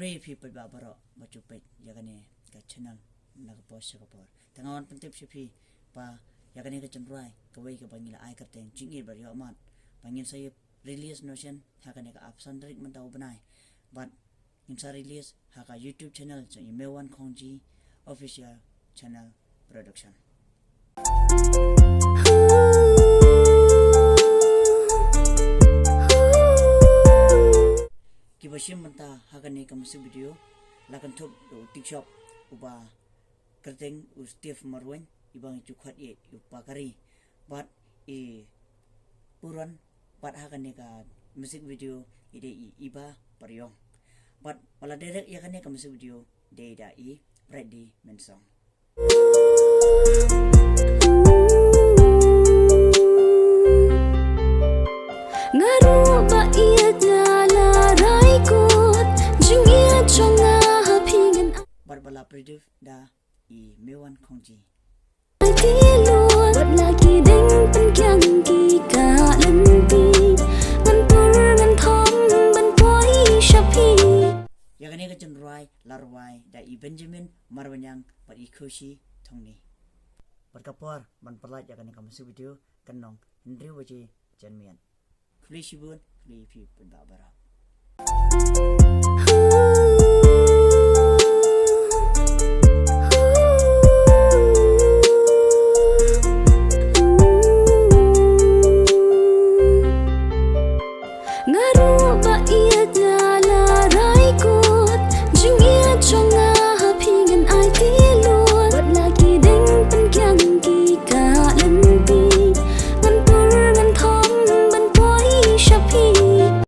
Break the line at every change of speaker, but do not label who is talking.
free people ba baro macupet yakane ka channel nagpost ka por tangawan pentip sipi pa yakane ka chenrai kawai ka bangila ai kapten Jingieid Ba IohMad bangin saya release notion hakane ka option direct man tau banai but insa release haka YouTube channel so Mewan khongjee official channel production Kibashim manta hakane ka musu video lakan thop do TikTok uba kerteng Steve marwen ibang chukhat ye upakari but puran but hakane ka music video ide iba paryong but wala direct yakane ka music video de da ready mensong
ngaru ba iya dala raikut Jingieid chonga hapingan
barbala produce da Mewan khongjee
tilun wat lagi ding penkyang ki ka lanti ngan pur ngan thom ban poi shapi
yakane ka chenrai larwai da Benjamin marwanyang but khoshi thongni berkapor ban perlat yakane ka music video kanong ndri waje janmian Flishibun Flipi Pendabara
ngaru ba iya